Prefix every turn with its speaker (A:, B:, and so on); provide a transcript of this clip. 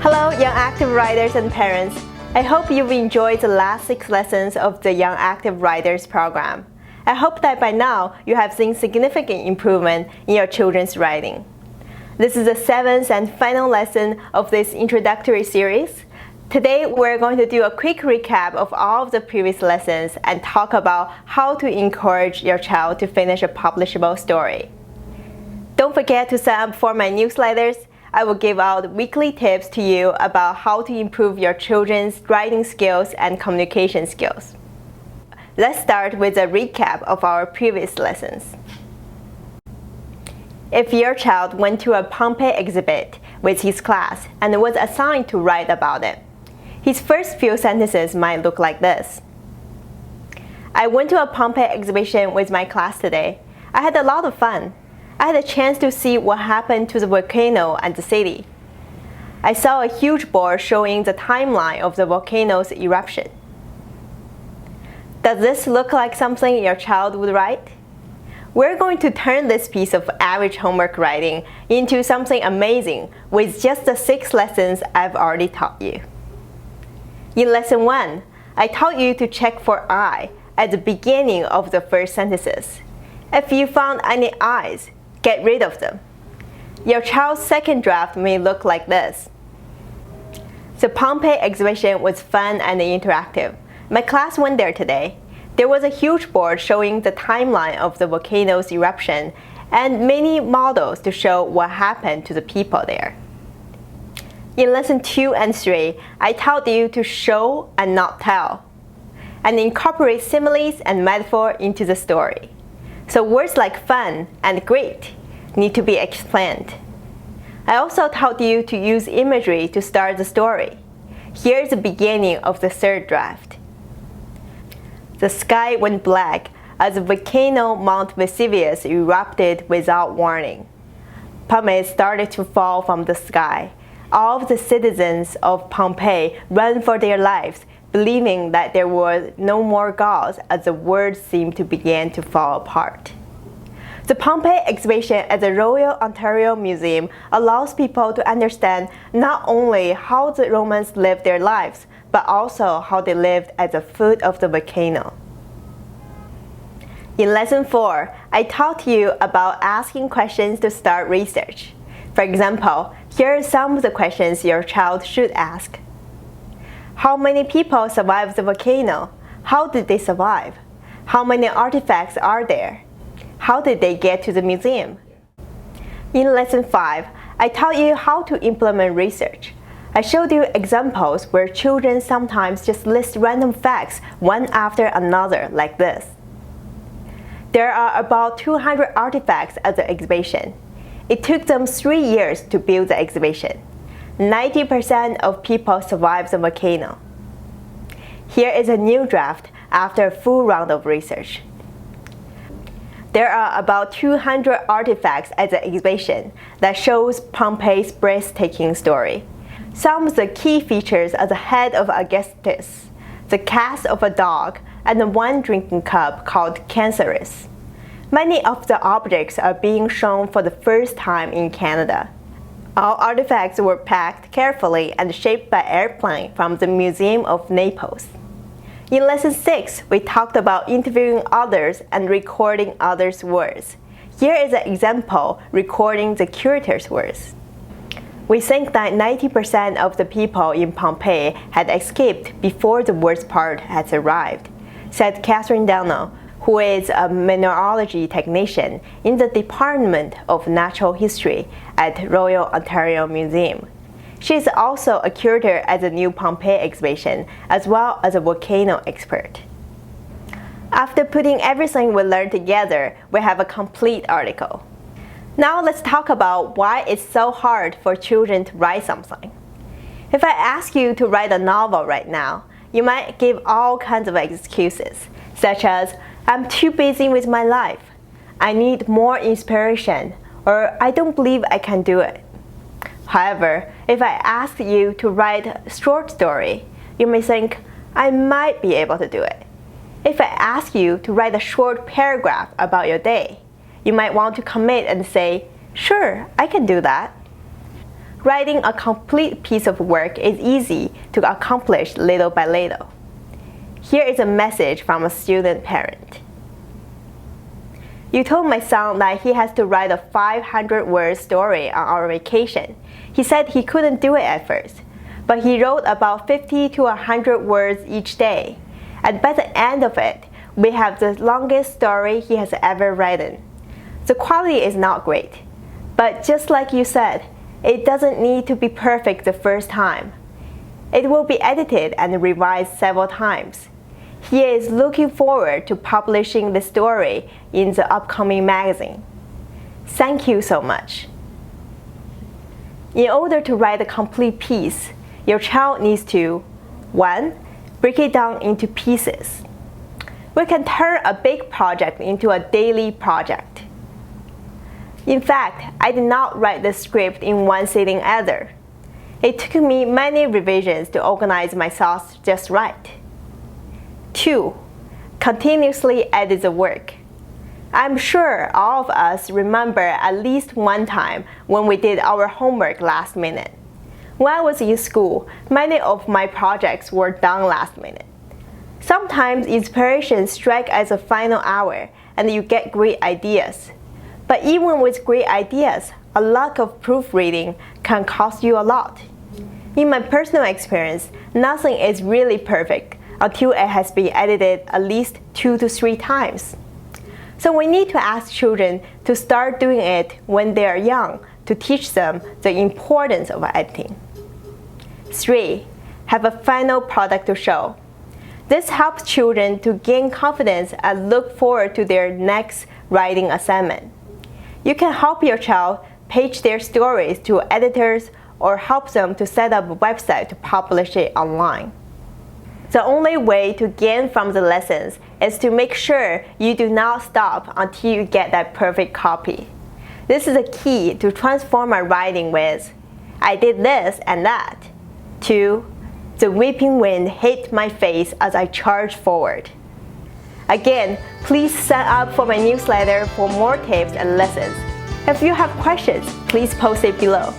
A: Hello, young active riders and parents. I hope you've enjoyed the last 6 lessons of the Young Active Riders program. I hope that by now you have seen significant improvement in your children's riding. This is the 7th and final lesson of this introductory series. Today we're going to do a quick recap of all of the previous lessons and talk about how to encourage your child to finish a publishable story. Don't forget to sign up for my newsletters. I will give out weekly tips to you about how to improve your children's writing skills and communication skills. Let's start with a recap of our previous lessons. If your child went to a Pompeii exhibit with his class and was assigned to write about it, his first few sentences might look like this. I went to a Pompeii exhibition with my class today. I had a lot of fun. I had a chance to see what happened to the volcano and the city. I saw a huge board showing the timeline of the volcano's eruption. Does this look like something your child would write? We're going to turn this piece of average homework writing into something amazing with just the 6 lessons I've already taught you. In lesson 1, I taught you to check for I at the beginning of the first sentences. If you found any I's, get rid of them. Your child's second draft may look like this. The Pompeii exhibition was fun and interactive. My class went there today. There was a huge board showing the timeline of the volcano's eruption and many models to show what happened to the people there. In lesson 2 and 3, I taught you to show and not tell, and incorporate similes and metaphor into the story. So words like fun and great need to be explained. I also taught you to use imagery to start the story. Here's the beginning of the third draft. The sky went black as the volcano Mount Vesuvius erupted without warning. Pumice started to fall from the sky. All of the citizens of Pompeii ran for their lives, believing that there were no more gods as the world seemed to begin to fall apart. The Pompeii exhibition at the Royal Ontario Museum allows people to understand not only how the Romans lived their lives, but also how they lived at the foot of the volcano. In lesson 4, I taught you about asking questions to start research. For example, here are some of the questions your child should ask. How many people survived the volcano? How did they survive? How many artifacts are there? How did they get to the museum? In lesson 5, I taught you how to implement research. I showed you examples where children sometimes just list random facts one after another like this. There are about 200 artifacts at the exhibition. It took them 3 years to build the exhibition. 90% of people survived the volcano. Here is a new draft after a full round of research. There are about 200 artifacts at the exhibition that shows Pompeii's breathtaking story. Some of the key features are the head of Augustus, the cast of a dog, and one drinking cup called Cancerus. Many of the objects are being shown for the first time in Canada. All artifacts were packed carefully and shipped by airplane from the Museum of Naples. In lesson 6, we talked about interviewing others and recording others' words. Here is an example recording the curator's words. We think that 90% of the people in Pompeii had escaped before the worst part has arrived, said Catherine Dano, who is a mineralogy technician in the Department of Natural History at Royal Ontario Museum. She is also a curator at the new Pompeii exhibition, as well as a volcano expert. After putting everything we learned together, we have a complete article. Now let's talk about why it's so hard for children to write something. If I ask you to write a novel right now, you might give all kinds of excuses, such as, I'm too busy with my life, I need more inspiration, or I don't believe I can do it. However, if I ask you to write a short story, you may think, I might be able to do it. If I ask you to write a short paragraph about your day, you might want to commit and say, sure, I can do that. Writing a complete piece of work is easy to accomplish little by little. Here is a message from a student parent. You told my son that he has to write a 500-word story on our vacation. He said he couldn't do it at first, but he wrote about 50 to 100 words each day. And by the end of it, we have the longest story he has ever written. The quality is not great, but just like you said, it doesn't need to be perfect the first time. It will be edited and revised several times. He is looking forward to publishing the story in the upcoming magazine. Thank you so much. In order to write a complete piece, your child needs to 1. Break it down into pieces. We can turn a big project into a daily project. In fact, I did not write the script in one sitting either. It took me many revisions to organize my thoughts just right. 2. Continuously edit the work. I'm sure all of us remember at least one time when we did our homework last minute. When I was in school, many of my projects were done last minute. Sometimes inspiration strikes at the final hour and you get great ideas. But even with great ideas, a lack of proofreading can cost you a lot. In my personal experience, nothing is really perfect until it has been edited at least 2 to 3 times. So we need to ask children to start doing it when they are young to teach them the importance of editing. 3. Have a final product to show. This helps children to gain confidence and look forward to their next writing assignment. You can help your child page their stories to editors or help them to set up a website to publish it online. The only way to gain from the lessons is to make sure you do not stop until you get that perfect copy. This is a key to transform my writing with, I did this and that, to, the whipping wind hit my face as I charged forward. Again, please sign up for my newsletter for more tips and lessons. If you have questions, please post it below.